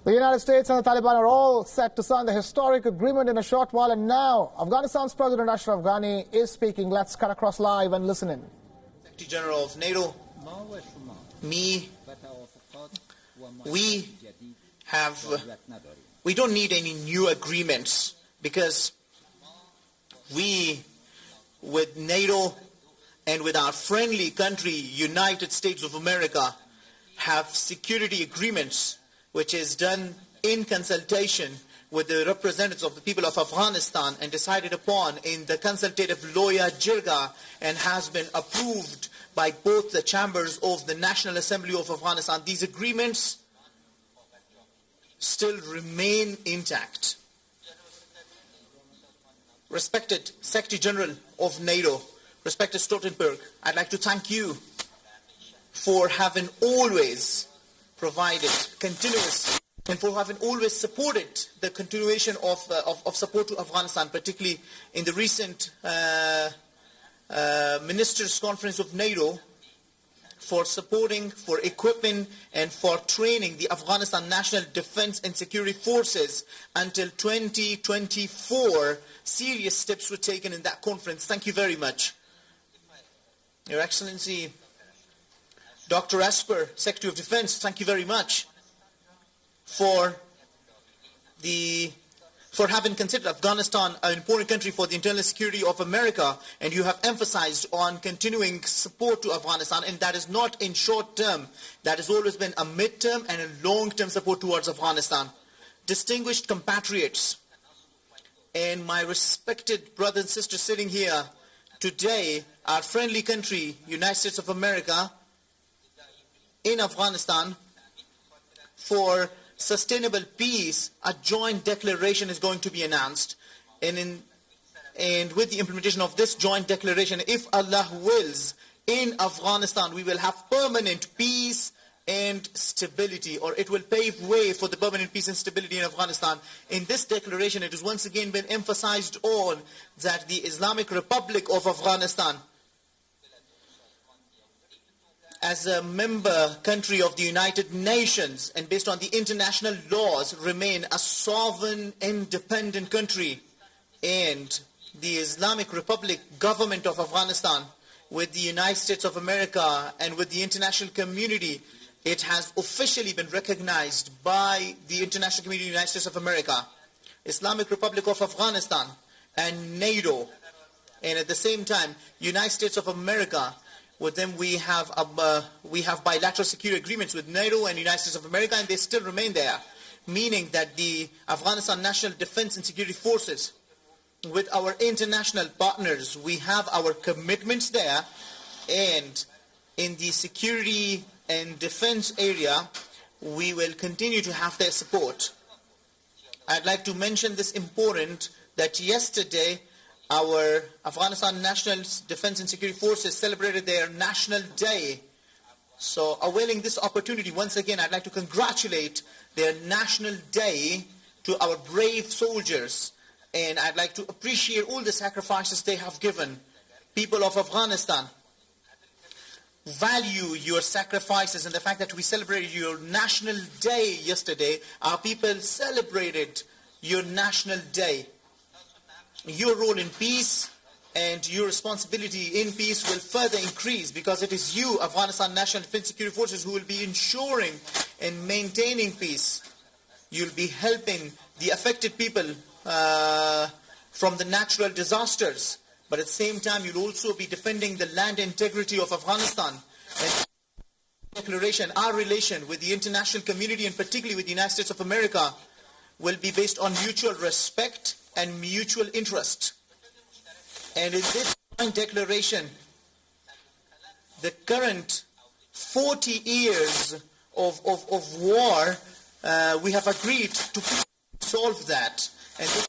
The United States and the Taliban are all set to sign the historic agreement in a short while, and now Afghanistan's President Ashraf Ghani is speaking. Let's cut across live and listen in. Secretary General of NATO, we don't need any new agreements, because we, with NATO and with our friendly country, United States of America, have security agreements which is done in consultation with the representatives of the people of Afghanistan and decided upon in the consultative Loya Jirga and has been approved by both the chambers of the National Assembly of Afghanistan. These agreements still remain intact. Respected Secretary General of NATO, respected Stoltenberg, I'd like to thank you for having always provided continuous and for having always supported the continuation of support to Afghanistan, particularly in the recent Ministers' Conference of NATO, for supporting, for equipping, and for training the Afghanistan National Defense and Security Forces until 2024. Serious steps were taken in that conference. Thank you very much. Your Excellency, Dr. Esper, Secretary of Defense, thank you very much for having considered Afghanistan an important country for the internal security of America, and you have emphasized on continuing support to Afghanistan, and that is not in short term. That has always been a mid-term and a long-term support towards Afghanistan. Distinguished compatriots and my respected brothers and sisters sitting here today, our friendly country, United States of America, in Afghanistan, for sustainable peace, a joint declaration is going to be announced. And with the implementation of this joint declaration, if Allah wills, in Afghanistan we will have permanent peace and stability, or it will pave way for the permanent peace and stability in Afghanistan. In this declaration, it has once again been emphasized on that the Islamic Republic of Afghanistan, as a member country of the United Nations and based on the international laws, remain a sovereign, independent country. And the Islamic Republic government of Afghanistan, with the United States of America and with the international community, it has officially been recognized by the international community of the United States of America, Islamic Republic of Afghanistan, and NATO. And at the same time, United States of America, with them we have bilateral security agreements with NATO and the United States of America, and they still remain there, meaning that the Afghanistan National Defense and Security Forces, with our international partners, we have our commitments there, and in the security and defense area, we will continue to have their support. I'd like to mention this important, that yesterday our Afghanistan National Defense and Security Forces celebrated their National Day. So, availing this opportunity, once again, I'd like to congratulate their National Day to our brave soldiers. And I'd like to appreciate all the sacrifices they have given. People of Afghanistan, value your sacrifices, and the fact that we celebrated your National Day yesterday. Our people celebrated your National Day. Your role in peace and your responsibility in peace will further increase, because it is you, Afghanistan National Defense Security Forces, who will be ensuring and maintaining peace. You'll be helping the affected people from the natural disasters, but at the same time you'll also be defending the land integrity of Afghanistan. And declaration, our relation with the international community, and particularly with the United States of America, will be based on mutual respect and mutual interest. And in this joint declaration, the current 40 years of war, we have agreed to solve that. And this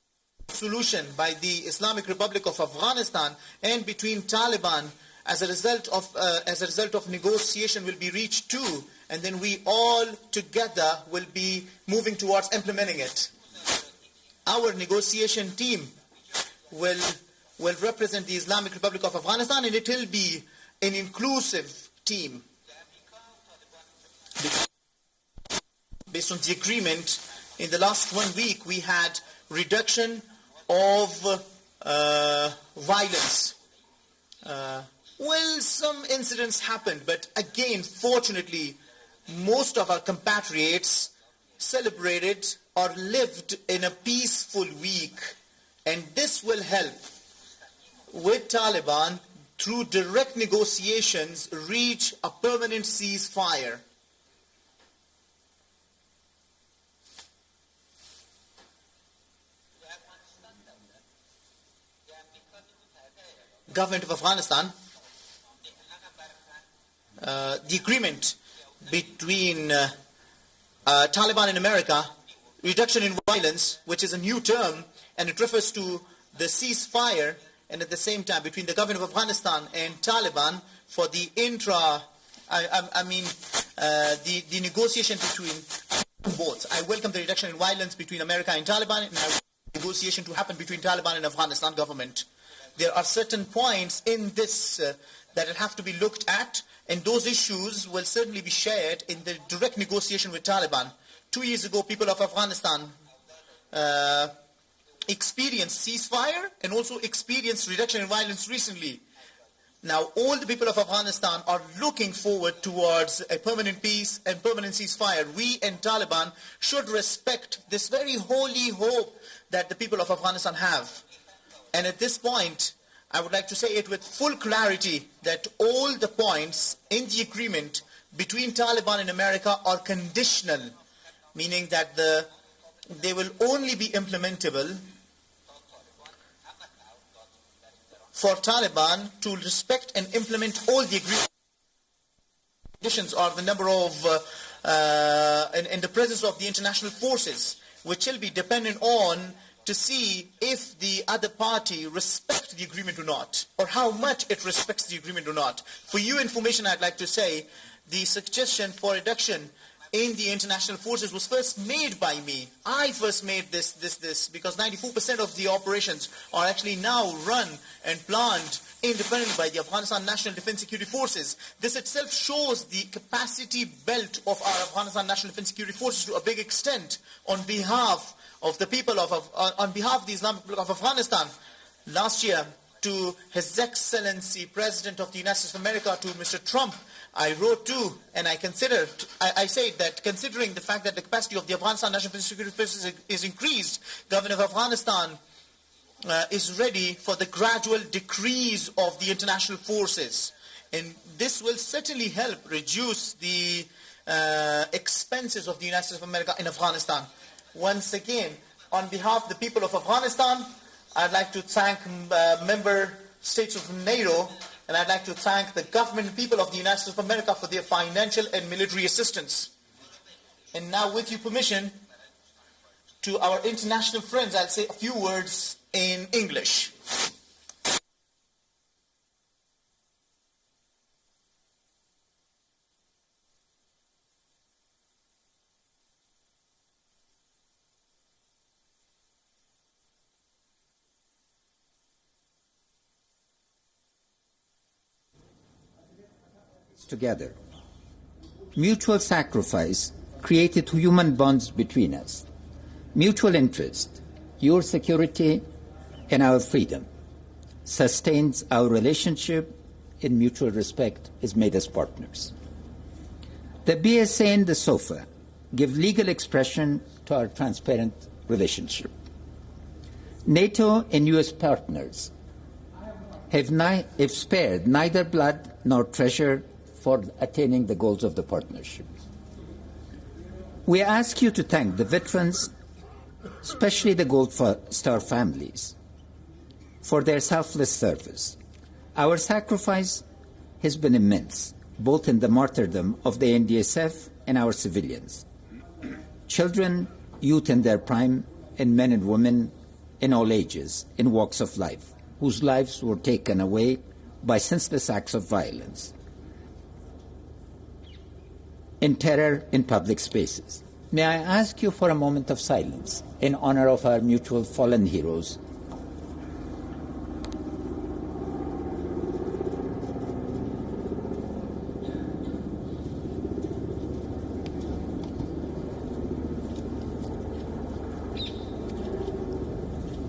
solution by the Islamic Republic of Afghanistan and between Taliban, as a result of negotiation, will be reached too. And then we all together will be moving towards implementing it. Our negotiation team will represent the Islamic Republic of Afghanistan, and it will be an inclusive team. based on the agreement, in the last 1 week, we had reduction of violence. Well, some incidents happened, but again, fortunately, most of our compatriots celebrated or lived in a peaceful week. And this will help with Taliban through direct negotiations reach a permanent ceasefire. Government of Afghanistan, the agreement between Taliban and America, reduction in violence, which is a new term, and it refers to the ceasefire, and at the same time between the government of Afghanistan and Taliban for the the negotiation between both. I welcome the reduction in violence between America and Taliban, and I welcome the negotiation to happen between Taliban and Afghanistan government. There are certain points in this that will have to be looked at, and those issues will certainly be shared in the direct negotiation with Taliban. 2 years ago, people of Afghanistan experienced ceasefire and also experienced reduction in violence recently. Now, all the people of Afghanistan are looking forward towards a permanent peace and permanent ceasefire. We and Taliban should respect this very holy hope that the people of Afghanistan have. And at this point, I would like to say it with full clarity that all the points in the agreement between Taliban and America are conditional, meaning that they will only be implementable for Taliban to respect and implement all the agreement. Conditions are the number of, and the presence of the international forces, which will be dependent on to see if the other party respects the agreement or not, or how much it respects the agreement or not. For your information, I'd like to say the suggestion for reduction in the international forces was first made by me. I first made this because 94% of the operations are actually now run and planned independently by the Afghanistan National Defense Security Forces. This itself shows the capacity built of our Afghanistan National Defense Security Forces to a big extent on behalf of the people on behalf of the Islamic Republic of Afghanistan. Last year, to His Excellency President of the United States of America, to Mr. Trump, I wrote too, and I say that considering the fact that the capacity of the Afghanistan National Defense Security Forces is increased, Government of Afghanistan is ready for the gradual decrease of the international forces. And this will certainly help reduce the expenses of the United States of America in Afghanistan. Once again, on behalf of the people of Afghanistan, I'd like to thank member states of NATO, and I'd like to thank the government and people of the United States of America for their financial and military assistance. And now, with your permission, to our international friends, I'll say a few words in English. Together. Mutual sacrifice created human bonds between us. Mutual interest, your security and our freedom, sustains our relationship in mutual respect, has made us partners. The BSA and the SOFA give legal expression to our transparent relationship. NATO and US partners have spared neither blood nor treasure for attaining the goals of the partnership. We ask you to thank the veterans, especially the Gold Star families, for their selfless service. Our sacrifice has been immense, both in the martyrdom of the NDSF and our civilians. Children, youth in their prime, and men and women in all ages, in walks of life, whose lives were taken away by senseless acts of violence and terror in public spaces. May I ask you for a moment of silence in honor of our mutual fallen heroes.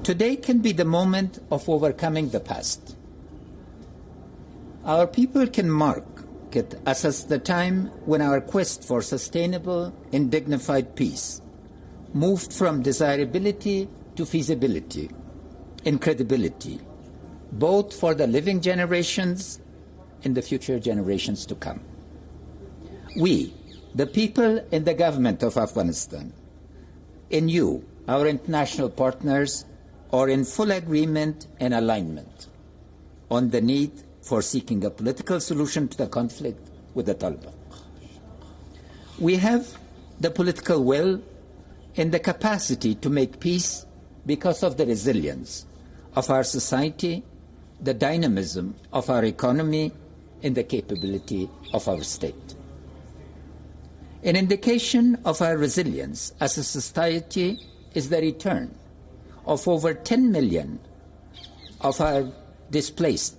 Today can be the moment of overcoming the past. Our people can mark it as the time when our quest for sustainable and dignified peace moved from desirability to feasibility and credibility, both for the living generations and the future generations to come. We, the people and the government of Afghanistan, and you, our international partners, are in full agreement and alignment on the need for seeking a political solution to the conflict with the Taliban. We have the political will and the capacity to make peace because of the resilience of our society, the dynamism of our economy, and the capability of our state. An indication of our resilience as a society is the return of over 10 million of our displaced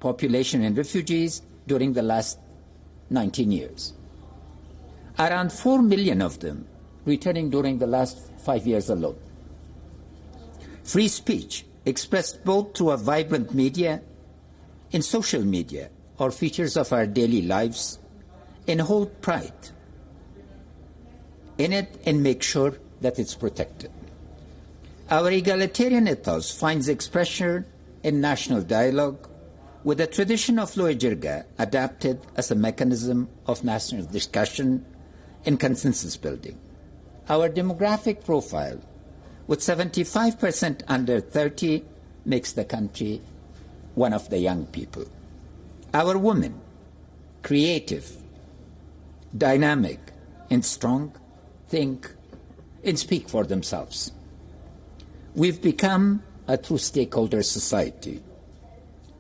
population and refugees during the last 19 years. Around 4 million of them returning during the last 5 years alone. Free speech, expressed both through a vibrant media and social media, are features of our daily lives, and hold pride in it and make sure that it's protected. Our egalitarian ethos finds expression in national dialogue, with the tradition of Loya Jirga adapted as a mechanism of national discussion and consensus building. Our demographic profile, with 75% under 30, makes the country one of the young people. Our women, creative, dynamic, and strong, think and speak for themselves. We've become a true stakeholder society,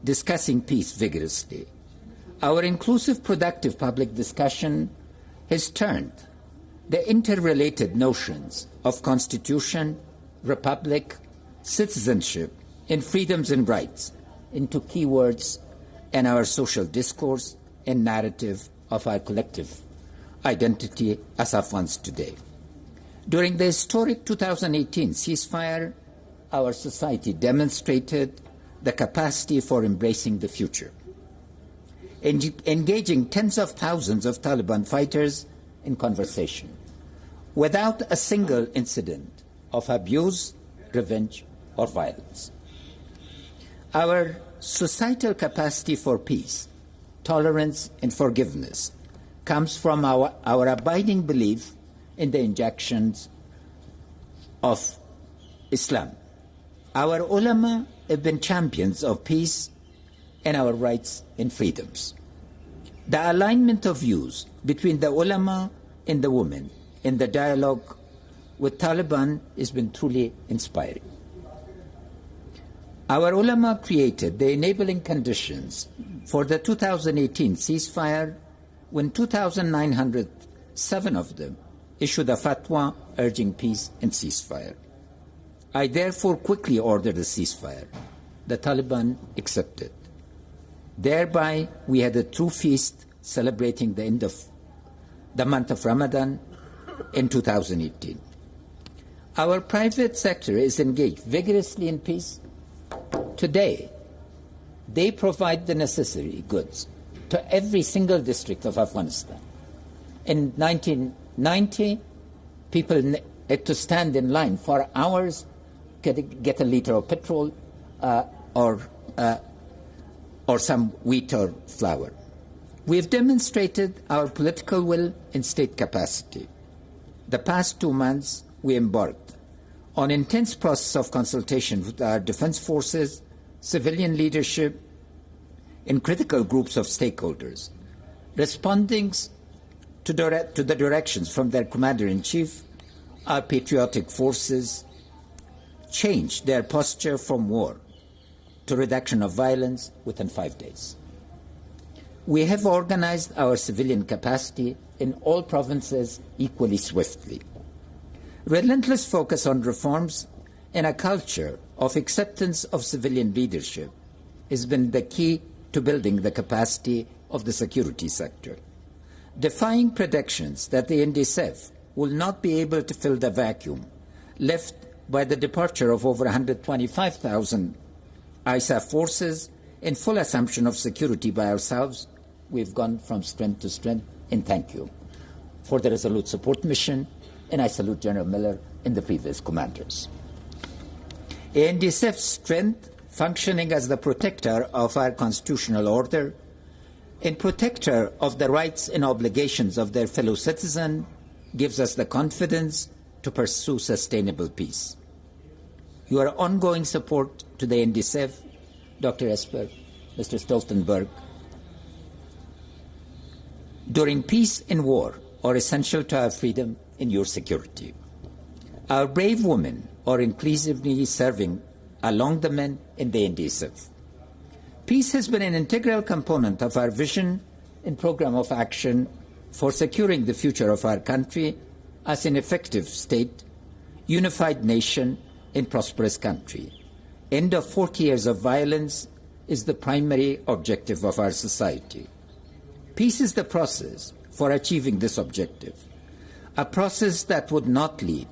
discussing peace vigorously. Our inclusive, productive public discussion has turned the interrelated notions of constitution, republic, citizenship, and freedoms and rights into keywords in our social discourse and narrative of our collective identity as Afghans today. During the historic 2018 ceasefire, our society demonstrated the capacity for embracing the future, engaging tens of thousands of Taliban fighters in conversation, without a single incident of abuse, revenge, or violence. Our societal capacity for peace, tolerance, and forgiveness comes from our abiding belief in the injunctions of Islam. Our ulama have been champions of peace and our rights and freedoms. The alignment of views between the ulama and the women in the dialogue with Taliban has been truly inspiring. Our ulama created the enabling conditions for the 2018 ceasefire when 2,907 of them issued a fatwa urging peace and ceasefire. I therefore quickly ordered a ceasefire. The Taliban accepted. Thereby, we had a true feast celebrating the end of the month of Ramadan in 2018. Our private sector is engaged vigorously in peace. Today, they provide the necessary goods to every single district of Afghanistan. In 1990, people had to stand in line for hours to get a liter of petrol or some wheat or flour. We have demonstrated our political will and state capacity. The past 2 months, we embarked on an intense process of consultation with our defense forces, civilian leadership, and critical groups of stakeholders, responding to the directions from their commander-in-chief. Our patriotic forces changed their posture from war to reduction of violence within 5 days. We have organized our civilian capacity in all provinces equally swiftly. Relentless focus on reforms and a culture of acceptance of civilian leadership has been the key to building the capacity of the security sector. Defying predictions that the NDSF will not be able to fill the vacuum left by the departure of over 125,000 ISAF forces in full assumption of security by ourselves, we've gone from strength to strength, and thank you for the resolute support mission, and I salute General Miller and the previous commanders. ANDSF's strength, functioning as the protector of our constitutional order and protector of the rights and obligations of their fellow citizens, gives us the confidence to pursue sustainable peace. Your ongoing support to the ANDSF, Dr. Esper, Mr. Stoltenberg, during peace and war are essential to our freedom and your security. Our brave women are increasingly serving along the men in the ANDSF. Peace has been an integral component of our vision and program of action for securing the future of our country as an effective state, unified nation, and prosperous country. End of 40 years of violence is the primary objective of our society. Peace is the process for achieving this objective, a process that would not lead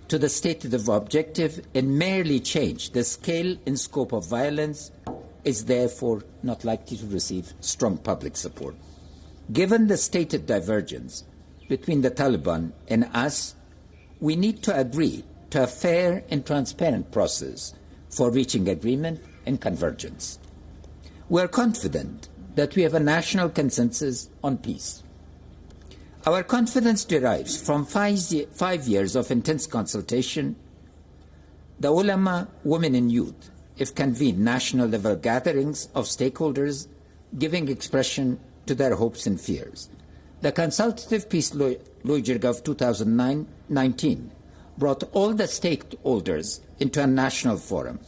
to the stated objective and merely change the scale and scope of violence is therefore not likely to receive strong public support. Given the stated divergence between the Taliban and us, we need to agree to a fair and transparent process for reaching agreement and convergence. We are confident that we have a national consensus on peace. Our confidence derives from 5 years of intense consultation. The ulama, women and youth have convened national-level gatherings of stakeholders giving expression to their hopes and fears. The consultative peace Loijirga of 2019 brought all the stakeholders into a national forum.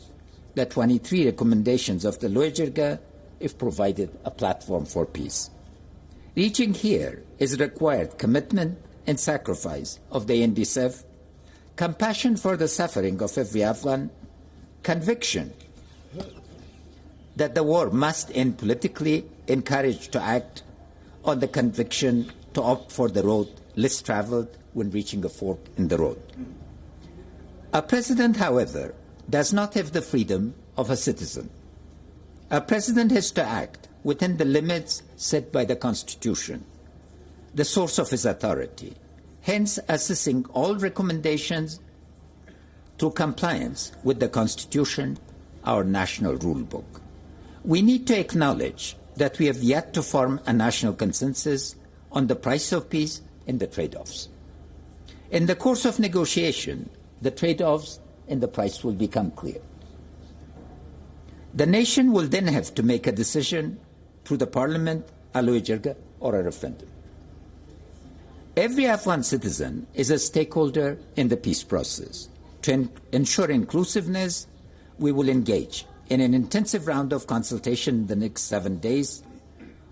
The 23 recommendations of the Loijirga have provided a platform for peace. Reaching here is required commitment and sacrifice of the ANDSF, compassion for the suffering of every Afghan, conviction that the war must end politically, and courage to act on the conviction to opt for the road less traveled when reaching a fork in the road. A president, however, does not have the freedom of a citizen. A president has to act within the limits set by the Constitution, the source of his authority, hence assessing all recommendations through compliance with the Constitution, our national rule book. We need to acknowledge that we have yet to form a national consensus on the price of peace and the trade-offs. In the course of negotiation, the trade-offs and the price will become clear. The nation will then have to make a decision through the parliament, a Loijirga, or a referendum. Every Afghan citizen is a stakeholder in the peace process. To ensure inclusiveness, we will engage in an intensive round of consultation in the next 7 days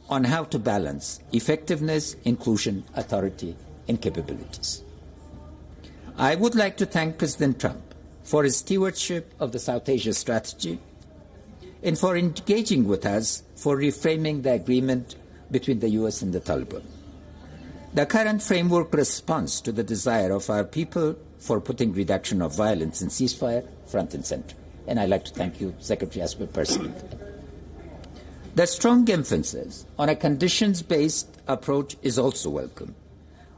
on how to balance effectiveness, inclusion, authority, and capabilities. I would like to thank President Trump for his stewardship of the South Asia strategy and for engaging with us for reframing the agreement between the US and the Taliban. The current framework responds to the desire of our people for putting reduction of violence and ceasefire front and center. And I'd like to thank you, Secretary Esper, personally. The strong emphasis on a conditions-based approach is also welcome.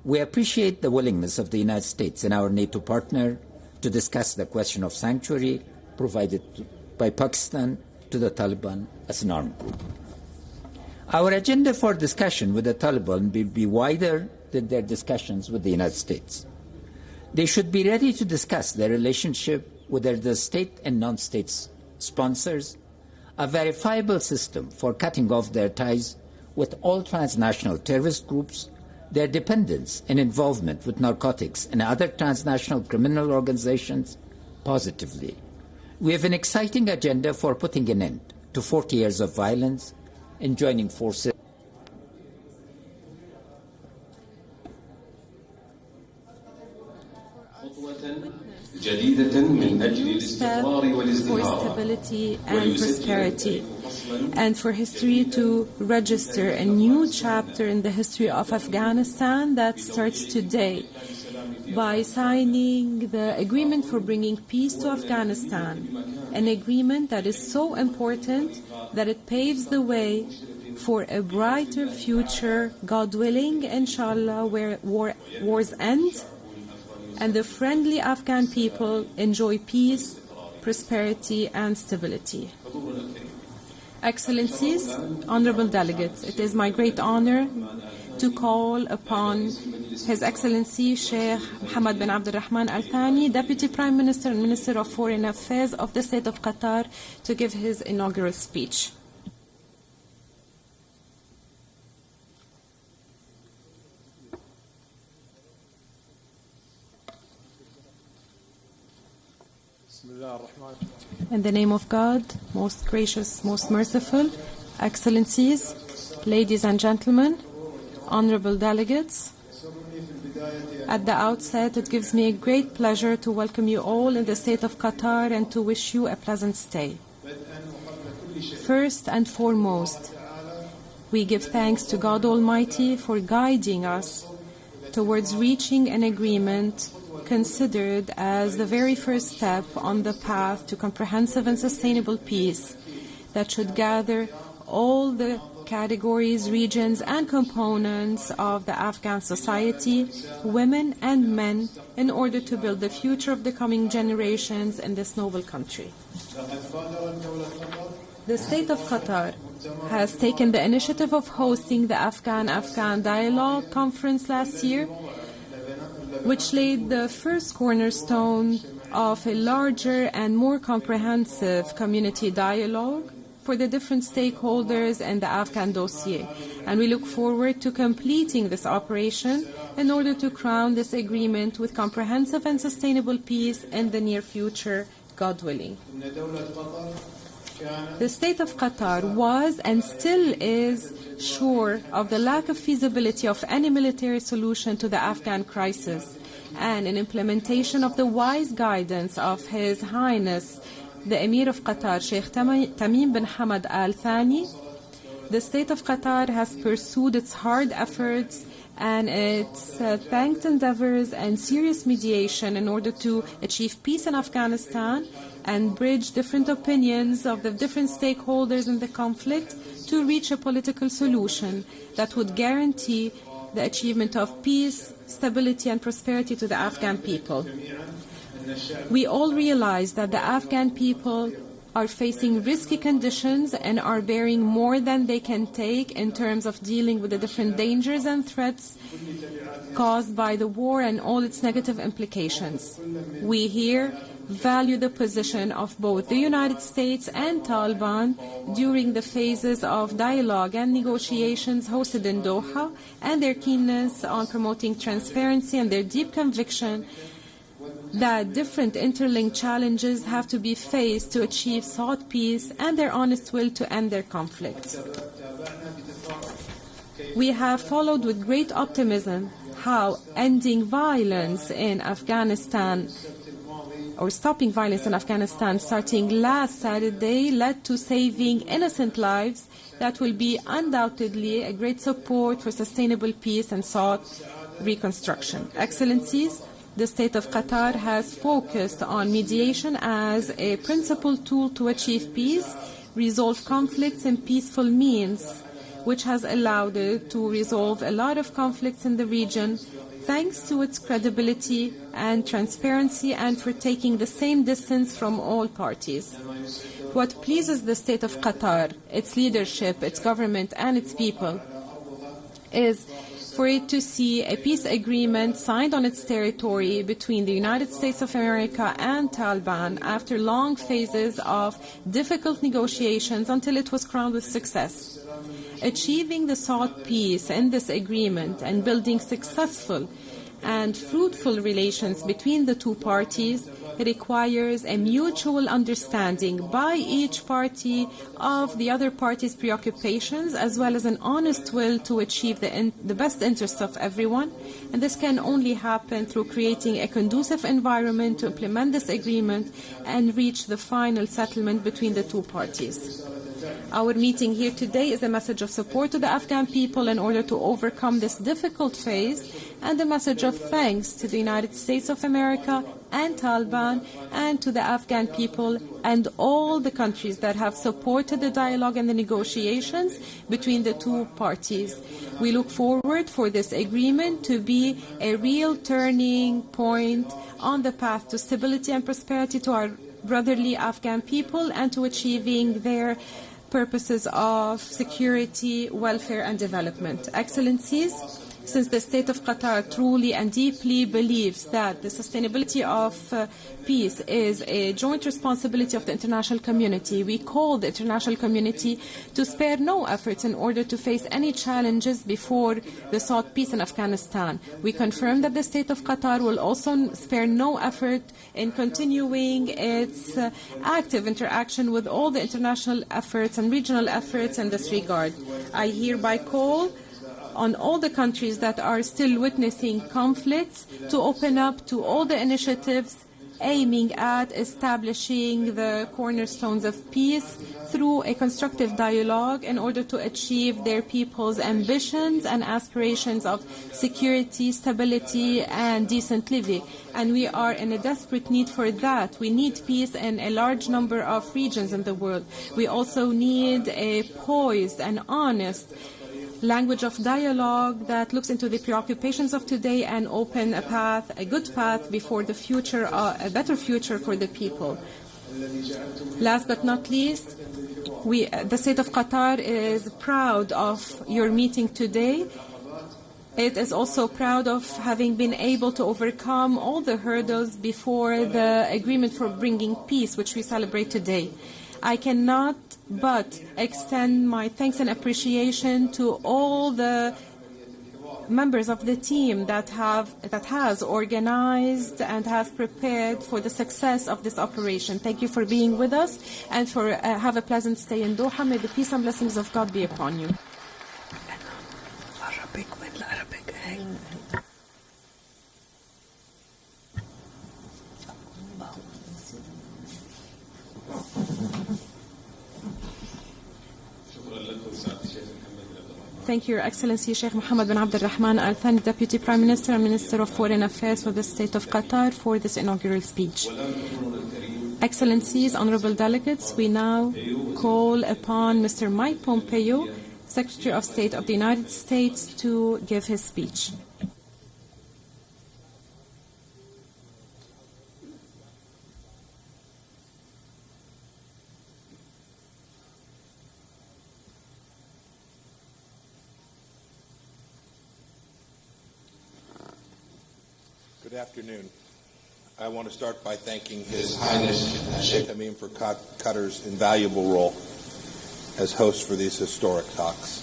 We appreciate the willingness of the United States and our NATO partner to discuss the question of sanctuary provided by Pakistan to the Taliban as an armed group. Our agenda for discussion with the Taliban will be wider than their discussions with the United States. They should be ready to discuss their relationship with the state and non-state sponsors, a verifiable system for cutting off their ties with all transnational terrorist groups, their dependence and involvement with narcotics and other transnational criminal organizations positively. We have an exciting agenda for putting an end to 40 years of violence and joining forces. For stability and prosperity, and for history to register a new chapter in the history of Afghanistan that starts today. by signing the agreement for bringing peace to Afghanistan, an agreement that is so important that it paves the way for a brighter future, God willing, inshallah, where wars end and the friendly Afghan people enjoy peace, prosperity, and stability. Excellencies, honorable delegates, it is my great honor to call upon His Excellency Sheikh Mohammed bin Abdul Rahman Al Thani, Deputy Prime Minister and Minister of Foreign Affairs of the State of Qatar, to give his inaugural speech. In the name of God, most gracious, most merciful, Excellencies, ladies and gentlemen, honorable delegates, at the outset, it gives me a great pleasure to welcome you all in the state of Qatar and to wish you a pleasant stay. First and foremost, we give thanks to God Almighty for guiding us towards reaching an agreement considered as the very first step on the path to comprehensive and sustainable peace that should gather all the categories, regions, and components of the Afghan society, women and men, in order to build the future of the coming generations in this noble country. The State of Qatar has taken the initiative of hosting the Afghan Dialogue Conference last year, which laid the first cornerstone of a larger and more comprehensive community dialogue for the different stakeholders in the Afghan dossier. And we look forward to completing this operation in order to crown this agreement with comprehensive and sustainable peace in the near future, God willing. The State of Qatar was and still is sure of the lack of feasibility of any military solution to the Afghan crisis, and in implementation of the wise guidance of His Highness the Emir of Qatar, Sheikh Tamim bin Hamad Al Thani, the State of Qatar has pursued its hard efforts and its thanked endeavors and serious mediation in order to achieve peace in Afghanistan and bridge different opinions of the different stakeholders in the conflict to reach a political solution that would guarantee the achievement of peace, stability, and prosperity to the Afghan people. We all realize that the Afghan people are facing risky conditions and are bearing more than they can take in terms of dealing with the different dangers and threats caused by the war and all its negative implications. We here value the position of both the United States and Taliban during the phases of dialogue and negotiations hosted in Doha, and their keenness on promoting transparency and their deep conviction that different interlinked challenges have to be faced to achieve sought peace, and their honest will to end their conflict. We have followed with great optimism how ending violence in Afghanistan, or stopping violence in Afghanistan starting last Saturday, led to saving innocent lives that will be undoubtedly a great support for sustainable peace and sought reconstruction. Excellencies, the State of Qatar has focused on mediation as a principal tool to achieve peace, resolve conflicts in peaceful means, which has allowed it to resolve a lot of conflicts in the region, thanks to its credibility and transparency and for taking the same distance from all parties. What pleases the State of Qatar, its leadership, its government, and its people is for it to see a peace agreement signed on its territory between the United States of America and Taliban after long phases of difficult negotiations until it was crowned with success. Achieving the sought peace in this agreement and building successful and fruitful relations between the two parties requires a mutual understanding by each party of the other party's preoccupations, as well as an honest will to achieve the best interests of everyone. And this can only happen through creating a conducive environment to implement this agreement and reach the final settlement between the two parties. Our meeting here today is a message of support to the Afghan people in order to overcome this difficult phase, and a message of thanks to the United States of America and Taliban, and to the Afghan people and all the countries that have supported the dialogue and the negotiations between the two parties. We look forward for this agreement to be a real turning point on the path to stability and prosperity to our brotherly Afghan people, and to achieving their purposes of security, welfare, and development. Excellencies, since the state of Qatar truly and deeply believes that the sustainability of peace is a joint responsibility of the international community, we call the international community to spare no efforts in order to face any challenges before the sought peace in Afghanistan. We confirm that the state of Qatar will also spare no effort in continuing its active interaction with all the international efforts and regional efforts in this regard. I hereby call on all the countries that are still witnessing conflicts to open up to all the initiatives aiming at establishing the cornerstones of peace through a constructive dialogue in order to achieve their people's ambitions and aspirations of security, stability, and decent living. And we are in a desperate need for that. We need peace in a large number of regions in the world. We also need a poised and honest language of dialogue that looks into the preoccupations of today and open a path, a good path before the future, a better future for the people. Last but not least, the state of Qatar is proud of your meeting today. It is also proud of having been able to overcome all the hurdles before the agreement for bringing peace, which we celebrate today. I cannot but extend my thanks and appreciation to all the members of the team that has organized and has prepared for the success of this operation. Thank you for being with us, and have a pleasant stay in Doha. May the peace and blessings of God be upon you. Thank you, Your Excellency Sheikh Mohammed bin Abdul Rahman Al Thani, Deputy Prime Minister and Minister of Foreign Affairs for the State of Qatar, for this inaugural speech. Excellencies, honorable delegates, we now call upon Mr. Mike Pompeo, Secretary of State of the United States, to give his speech. Good afternoon. I want to start by thanking His Highness Sheikh Tamim for Qatar's invaluable role as host for these historic talks.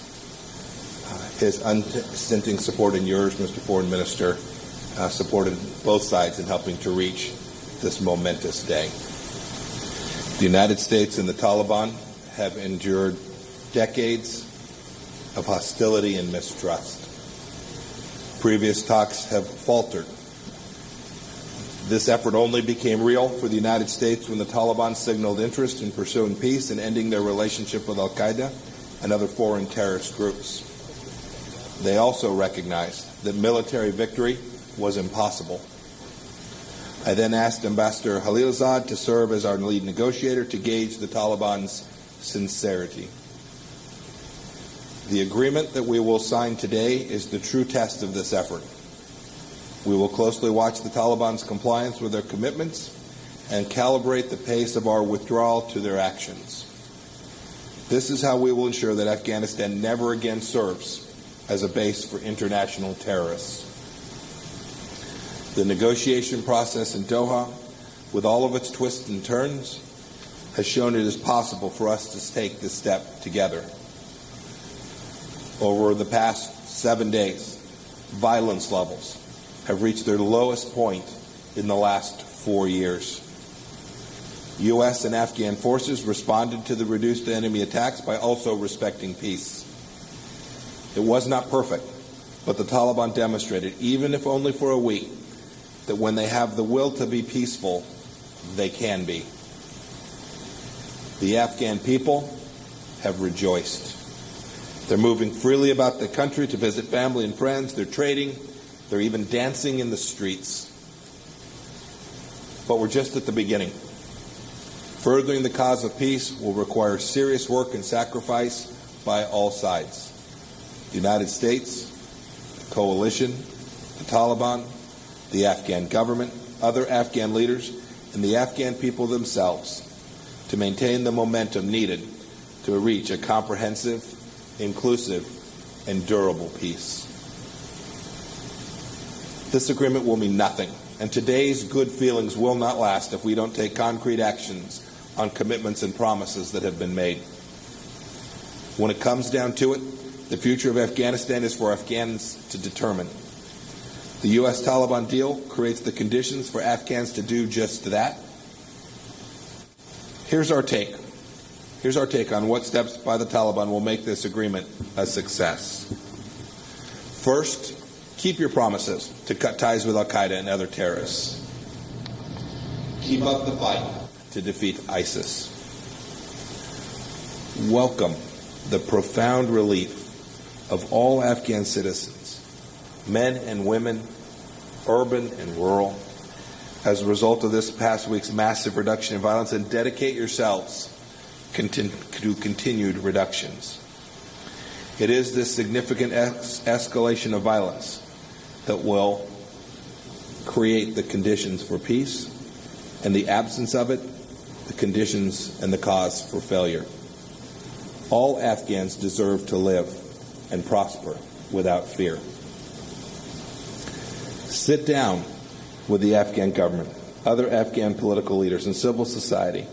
His unstinting support and yours, Mr. Foreign Minister, supported both sides in helping to reach this momentous day. The United States and the Taliban have endured decades of hostility and mistrust. Previous talks have faltered. This effort only became real for the United States when the Taliban signaled interest in pursuing peace and ending their relationship with al-Qaeda and other foreign terrorist groups. They also recognized that military victory was impossible. I then asked Ambassador Khalilzad to serve as our lead negotiator to gauge the Taliban's sincerity. The agreement that we will sign today is the true test of this effort. We will closely watch the Taliban's compliance with their commitments and calibrate the pace of our withdrawal to their actions. This is how we will ensure that Afghanistan never again serves as a base for international terrorists. The negotiation process in Doha, with all of its twists and turns, has shown it is possible for us to take this step together. Over the past 7 days, violence levels have reached their lowest point in the last 4 years. U.S. and Afghan forces responded to the reduced enemy attacks by also respecting peace. It was not perfect, but the Taliban demonstrated, even if only for a week, that when they have the will to be peaceful, they can be. The Afghan people have rejoiced. They're moving freely about the country to visit family and friends. They're trading. They're even dancing in the streets. But we're just at the beginning. Furthering the cause of peace will require serious work and sacrifice by all sides. The United States, the coalition, the Taliban, the Afghan government, other Afghan leaders, and the Afghan people themselves to maintain the momentum needed to reach a comprehensive, inclusive, and durable peace. This agreement will mean nothing, and today's good feelings will not last if we don't take concrete actions on commitments and promises that have been made. When it comes down to it, the future of Afghanistan is for Afghans to determine. The US-Taliban deal creates the conditions for Afghans to do just that. Here's our take. Here's our take on what steps by the Taliban will make this agreement a success. First, keep your promises to cut ties with Al-Qaeda and other terrorists. Keep up the fight to defeat ISIS. Welcome the profound relief of all Afghan citizens, men and women, urban and rural, as a result of this past week's massive reduction in violence, and dedicate yourselves to continued reductions. It is this significant escalation of violence that will create the conditions for peace, and the absence of it, the conditions and the cause for failure. All Afghans deserve to live and prosper without fear. Sit down with the Afghan government, other Afghan political leaders, and civil society,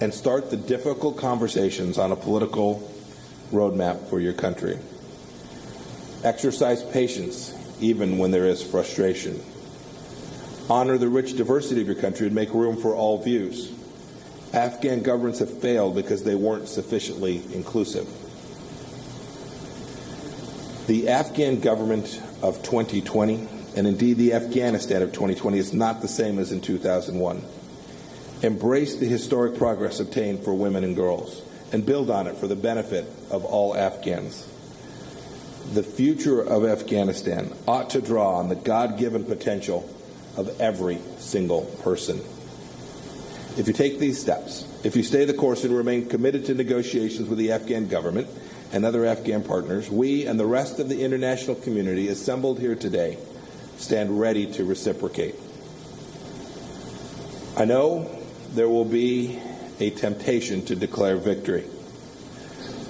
and start the difficult conversations on a political roadmap for your country. Exercise patience even when there is frustration. Honor the rich diversity of your country and make room for all views. Afghan governments have failed because they weren't sufficiently inclusive. The Afghan government of 2020, and indeed the Afghanistan of 2020, is not the same as in 2001. Embrace the historic progress obtained for women and girls, and build on it for the benefit of all Afghans. The future of Afghanistan ought to draw on the God-given potential of every single person. If you take these steps, if you stay the course and remain committed to negotiations with the Afghan government and other Afghan partners, we and the rest of the international community assembled here today stand ready to reciprocate. I know there will be a temptation to declare victory.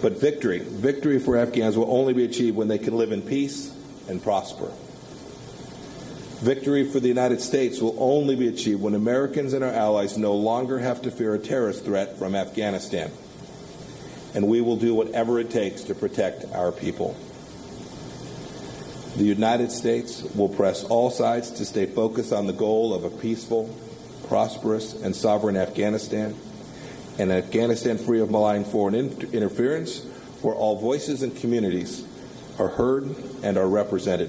But victory for Afghans will only be achieved when they can live in peace and prosper. Victory for the United States will only be achieved when Americans and our allies no longer have to fear a terrorist threat from Afghanistan. And we will do whatever it takes to protect our people. The United States will press all sides to stay focused on the goal of a peaceful, prosperous, and sovereign Afghanistan, an Afghanistan free of malign foreign interference, where all voices and communities are heard and are represented.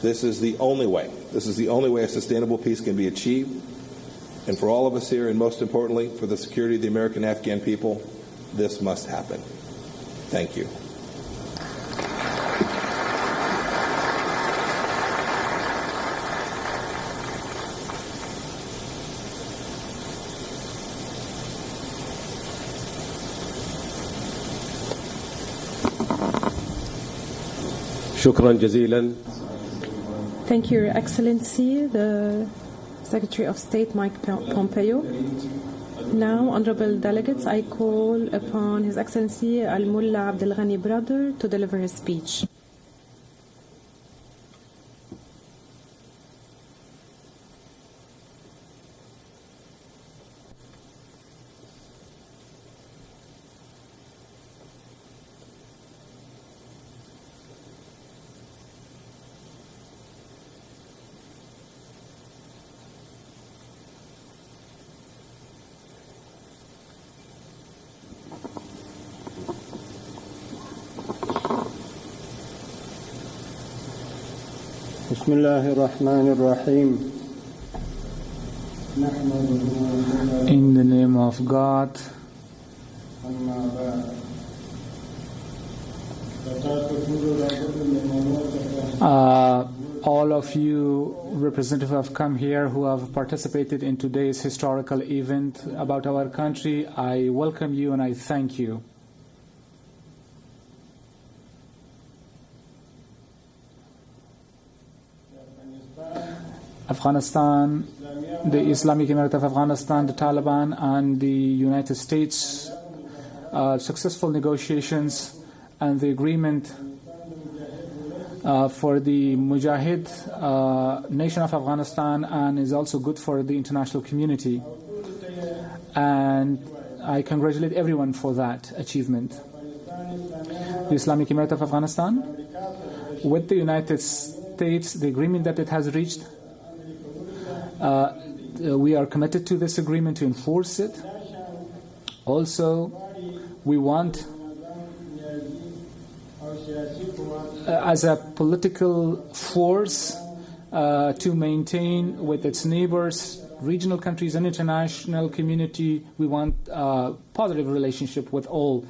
This is the only way. This is the only way a sustainable peace can be achieved. And for all of us here, and most importantly, for the security of the American Afghan people, this must happen. Thank you. شكرا جزيلا. Thank you, Your Excellency, the Secretary of State Mike Pompeo. Now, honorable delegates, I call upon His Excellency Al-Mullah Abdul Ghani brother to deliver his speech. بسم الله الرحمن الرحيم. In the name of God, All of you representatives who have come here, who have participated in today's historical event about our country, I welcome you and I thank you. Afghanistan, the Islamic Emirate of Afghanistan, the Taliban, and the United States, successful negotiations and the agreement for the Mujahid nation of Afghanistan, and is also good for the international community. And I congratulate everyone for that achievement. The Islamic Emirate of Afghanistan, with the United States, the agreement that it has reached, we are committed to this agreement to enforce it. Also, we want, as a political force, to maintain with its neighbors, regional countries and international community, we want a positive relationship with all.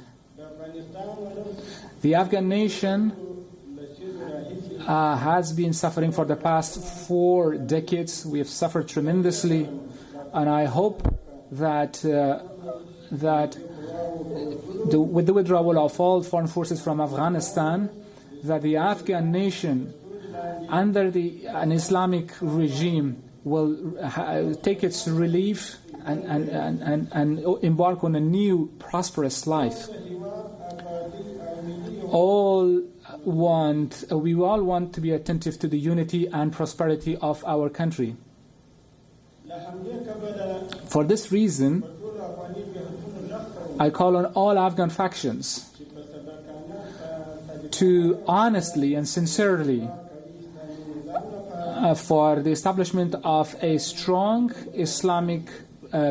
The Afghan nation has been suffering for the past 4 decades. We have suffered tremendously, and I hope that with the withdrawal of all foreign forces from Afghanistan, that the Afghan nation, under an Islamic regime, will take its relief and embark on a new prosperous life. We all want to be attentive to the unity and prosperity of our country. For this reason, I call on all Afghan factions to honestly and sincerely for the establishment of a strong Islamic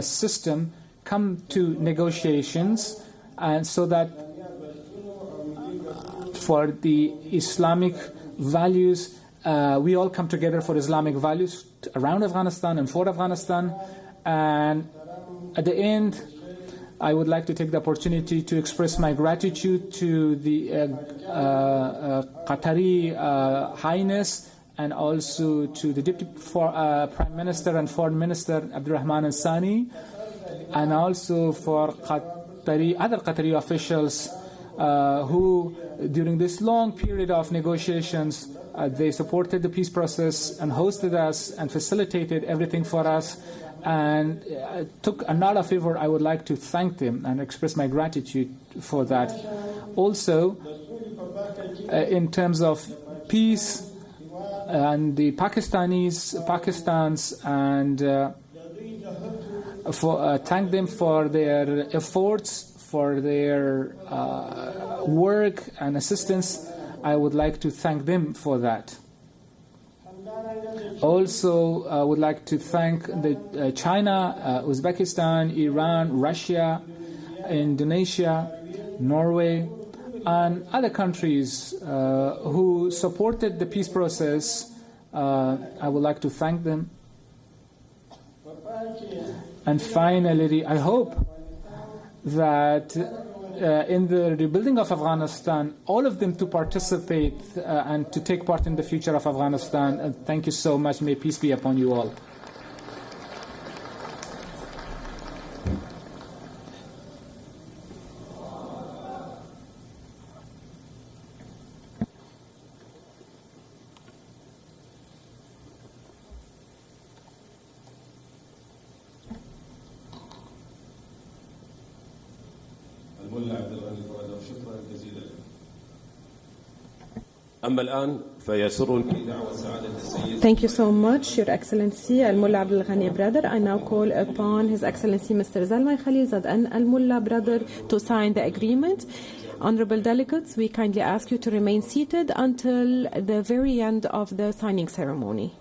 system come to negotiations, and so that for the Islamic values, we all come together for Islamic values around Afghanistan and for Afghanistan. And at the end, I would like to take the opportunity to express my gratitude to the Qatari Highness, and also to the Deputy Prime Minister and Foreign Minister Abdurrahman al-Sani, and also for other Qatari officials who, during this long period of negotiations, they supported the peace process and hosted us and facilitated everything for us, and took a lot of favor. I would like to thank them and express my gratitude for that. Also, in terms of peace, and the Pakistan's and thank them for their efforts, for their work and assistance. I would like to thank them for that. Also, I would like to thank China, Uzbekistan, Iran, Russia, Indonesia, Norway, and other countries who supported the peace process. I would like to thank them. And finally, I hope that in the rebuilding of Afghanistan, all of them to participate and to take part in the future of Afghanistan. And thank you so much. May peace be upon you all. Thank you so much, Your Excellency Al-Mullah Abdul Ghani brother. I now call upon His Excellency Mr. Zalmay Khalil Zad and Al-Mullah brother to sign the agreement. Honorable delegates, we kindly ask you to remain seated until the very end of the signing ceremony.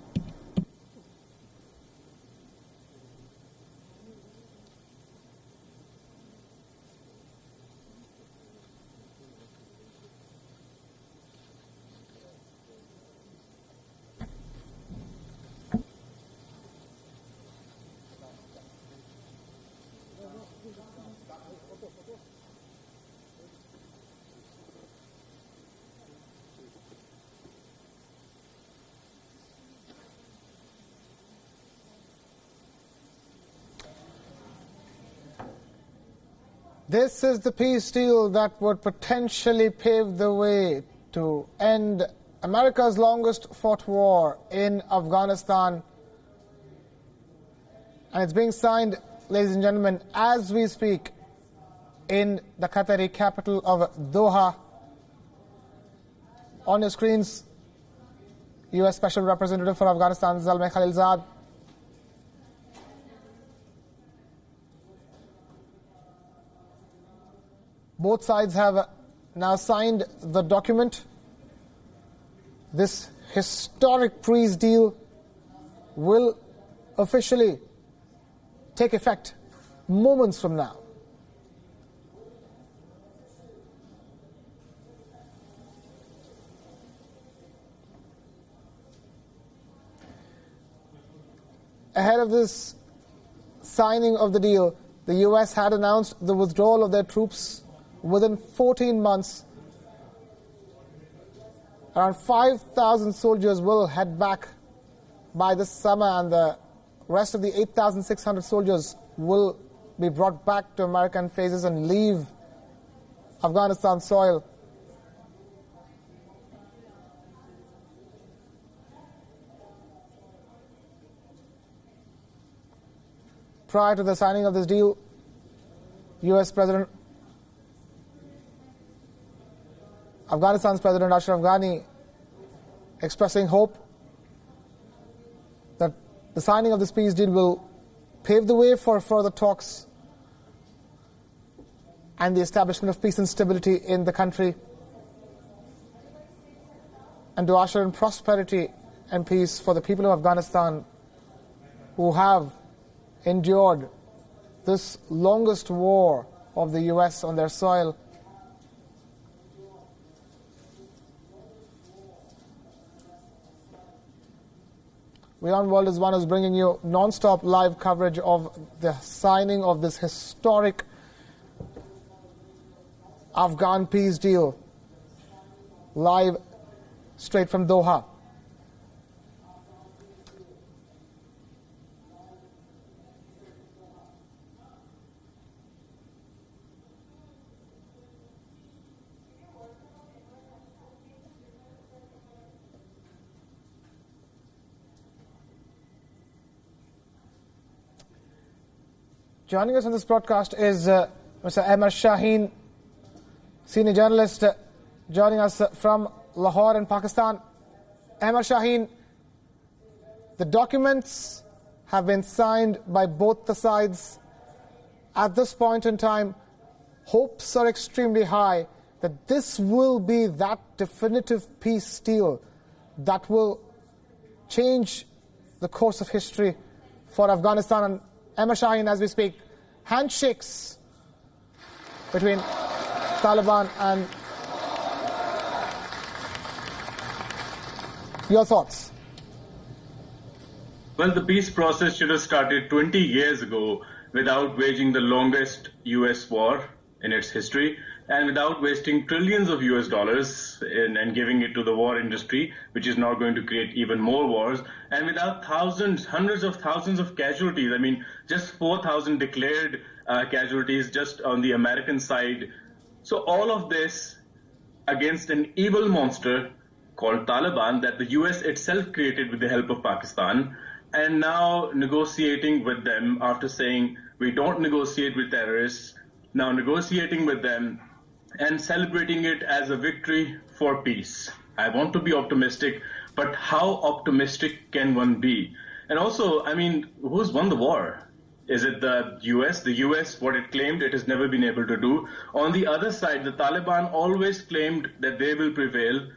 This is the peace deal that would potentially pave the way to end America's longest fought war in Afghanistan. And it's being signed, ladies and gentlemen, as we speak, in the Qatari capital of Doha. On your screens, U.S. Special Representative for Afghanistan, Zalmay Khalilzad. Both sides have now signed the document. This historic peace deal will officially take effect moments from now. Ahead of this signing of the deal, the U.S. had announced the withdrawal of their troops within 14 months. Around 5,000 soldiers will head back by this summer, and the rest of the 8,600 soldiers will be brought back to American phases and leave Afghanistan soil. Prior to the signing of this deal, Afghanistan's President Ashraf Ghani expressing hope that the signing of this peace deal will pave the way for further talks and the establishment of peace and stability in the country, and to usher in prosperity and peace for the people of Afghanistan who have endured this longest war of the U.S. on their soil. WION World is one who's bringing you non-stop live coverage of the signing of this historic Afghan peace deal, live straight from Doha. Joining us on this broadcast is Mr. Ahmed Shaheen, senior journalist, joining us from Lahore in Pakistan. Ahmed Shaheen, the documents have been signed by both the sides. At this point in time, hopes are extremely high that this will be that definitive peace deal that will change the course of history for Afghanistan. And Ahmed Shaheen, as we speak, handshakes between Taliban and your thoughts? Well, the peace process should have started 20 years ago without waging the longest U.S. war in its history and without wasting trillions of U.S. dollars and giving it to the war industry, which is now going to create even more wars, and without hundreds of thousands of casualties. I mean, just 4,000 declared casualties just on the American side. So all of this against an evil monster called Taliban that the U.S. itself created with the help of Pakistan, and now negotiating with them after saying we don't negotiate with terrorists, now negotiating with them and celebrating it as a victory for peace. I want to be optimistic, but how optimistic can one be? And also, I mean, who's won the war? Is it the U.S.? The U.S., what it claimed, it has never been able to do. On the other side, the Taliban always claimed that they will prevail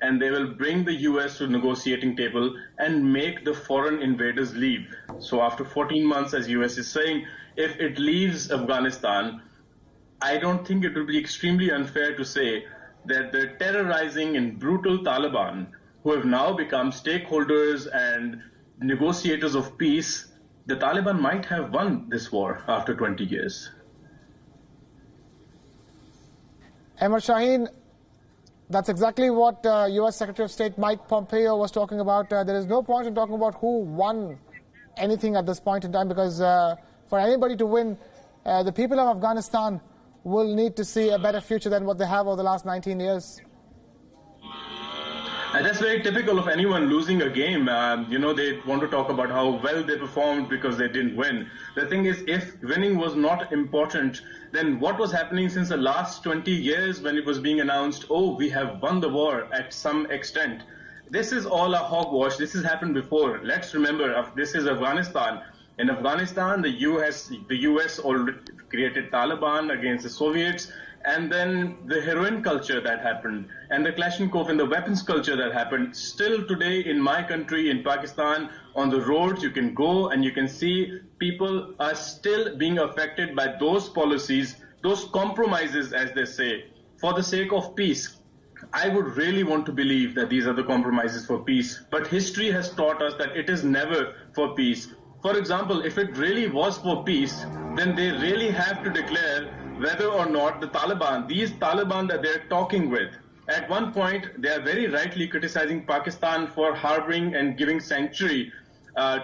and they will bring the U.S. to the negotiating table and make the foreign invaders leave. So after 14 months, as U.S. is saying, if it leaves Afghanistan, I don't think it would be extremely unfair to say that the terrorizing and brutal Taliban, who have now become stakeholders and negotiators of peace, the Taliban might have won this war after 20 years. Ahmed Shaheen, that's exactly what U.S. Secretary of State Mike Pompeo was talking about. There is no point in talking about who won anything at this point in time, because for anybody to win, the people of Afghanistan will need to see a better future than what they have over the last 19 years? And that's very typical of anyone losing a game. They want to talk about how well they performed because they didn't win. The thing is, if winning was not important, then what was happening since the last 20 years when it was being announced, oh, we have won the war at some extent? This is all a hogwash. This has happened before. Let's remember, this is Afghanistan. In Afghanistan, the US already created Taliban against the Soviets, and then the heroin culture that happened, and the Kalashnikov and the weapons culture that happened. Still today in my country, in Pakistan, on the roads you can go and you can see people are still being affected by those policies, those compromises, as they say, for the sake of peace. I would really want to believe that these are the compromises for peace, but history has taught us that it is never for peace. For example, if it really was for peace, then they really have to declare whether or not the Taliban, these Taliban that they're talking with, at one point they are very rightly criticizing Pakistan for harboring and giving sanctuary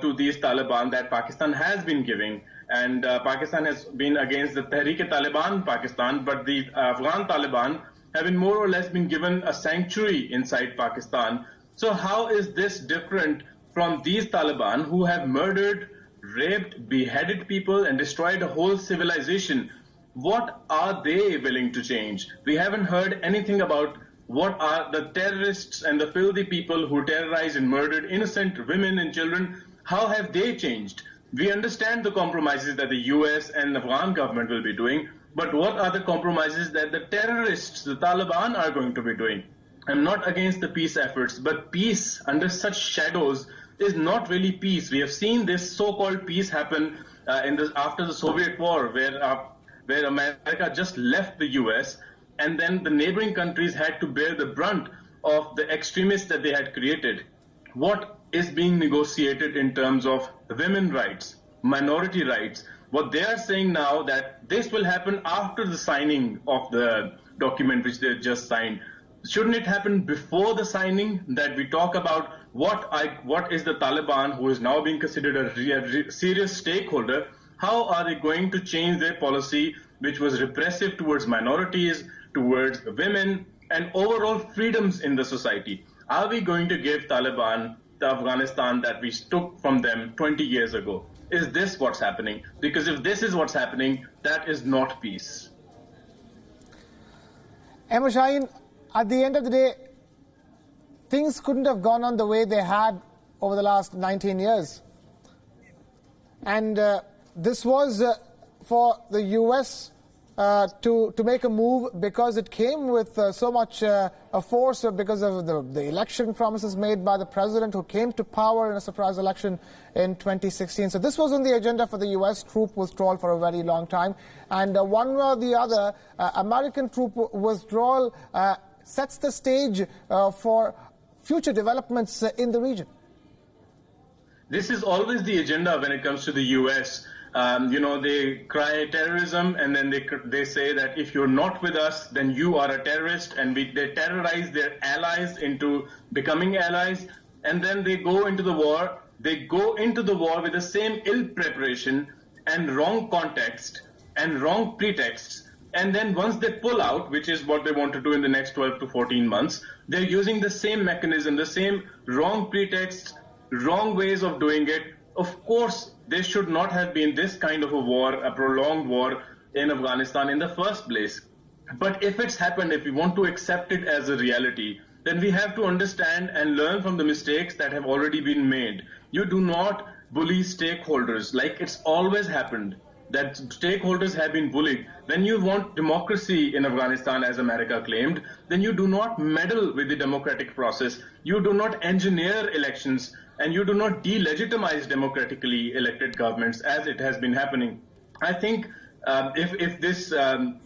to these Taliban that Pakistan has been giving. And Pakistan has been against the Tehreek-e-Taliban Pakistan, but the Afghan Taliban have been more or less been given a sanctuary inside Pakistan. So how is this different from these Taliban who have murdered, raped, beheaded people and destroyed a whole civilization? What are they willing to change? We haven't heard anything about what are the terrorists and the filthy people who terrorized and murdered innocent women and children. How have they changed? We understand the compromises that the US and the Afghan government will be doing, but what are the compromises that the terrorists, the Taliban, are going to be doing? I'm not against the peace efforts, but peace under such shadows is not really peace. We have seen this so-called peace happen after the Soviet war, where America just left the US, and then the neighboring countries had to bear the brunt of the extremists that they had created. What is being negotiated in terms of women's rights, minority rights? What they are saying now that this will happen after the signing of the document which they just signed. Shouldn't it happen before the signing, that we talk about what is the Taliban, who is now being considered a serious stakeholder, how are they going to change their policy, which was repressive towards minorities, towards women, and overall freedoms in the society? Are we going to give Taliban the Afghanistan that we took from them 20 years ago? Is this what's happening? Because if this is what's happening, that is not peace. Ahmad Shaheen, at the end of the day, things couldn't have gone on the way they had over the last 19 years. And this was for the US to make a move because it came with so much a force because of the election promises made by the president who came to power in a surprise election in 2016. So this was on the agenda for the US troop withdrawal for a very long time. And one way or the other, American troop withdrawal sets the stage for future developments in the region. This is always the agenda when it comes to the US. They cry terrorism, and then they say that if you're not with us, then you are a terrorist, and they terrorize their allies into becoming allies, and then they go into the war. They go into the war with the same ill preparation and wrong context and wrong pretexts. And then once they pull out, which is what they want to do in the next 12 to 14 months, they're using the same mechanism, the same wrong pretexts, wrong ways of doing it. Of course, there should not have been this kind of a war, a prolonged war in Afghanistan in the first place. But if it's happened, if we want to accept it as a reality, then we have to understand and learn from the mistakes that have already been made. You do not bully stakeholders like it's always happened, that stakeholders have been bullied. When you want democracy in Afghanistan, as America claimed, then you do not meddle with the democratic process. You do not engineer elections, and you do not delegitimize democratically elected governments as it has been happening. I think if this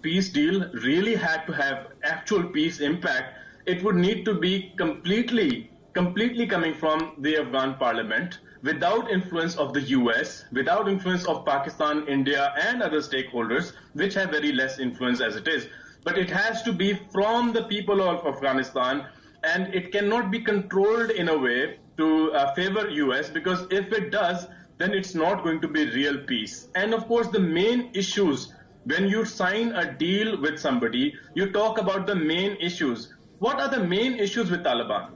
peace deal really had to have actual peace impact, it would need to be completely coming from the Afghan parliament, without influence of the US, without influence of Pakistan, India, and other stakeholders, which have very less influence as it is. But it has to be from the people of Afghanistan, and it cannot be controlled in a way to favor US, because if it does, then it's not going to be real peace. And of course, the main issues When you sign a deal with somebody, you talk about the main issues. What are the main issues with Taliban?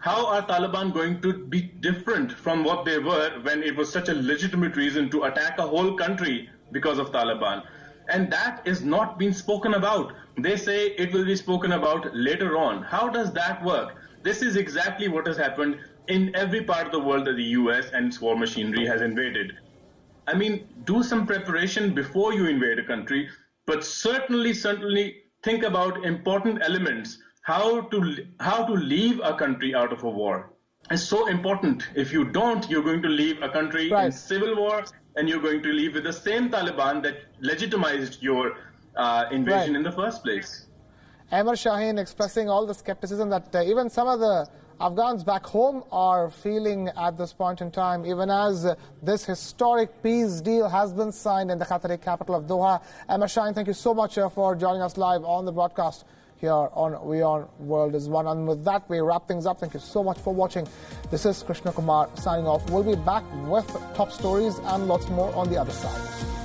How are Taliban going to be different from what they were when it was such a legitimate reason to attack a whole country because of Taliban? And that is not being spoken about. They say it will be spoken about later on. How does that work? This is exactly what has happened in every part of the world that the US and its war machinery has invaded. I mean, do some preparation before you invade a country, but certainly think about important elements. How to leave a country out of a war is so important. If you don't, you're going to leave a country in civil war, and you're going to leave with the same Taliban that legitimized your invasion in the first place. Amr Shaheen expressing all the skepticism that even some of the Afghans back home are feeling at this point in time, even as this historic peace deal has been signed in the Qatari capital of Doha. Amr Shaheen, thank you so much for joining us live on the broadcast here on WION World is One. And with that, we wrap things up. Thank you so much for watching. This is Krishna Kumar signing off. We'll be back with top stories and lots more on the other side.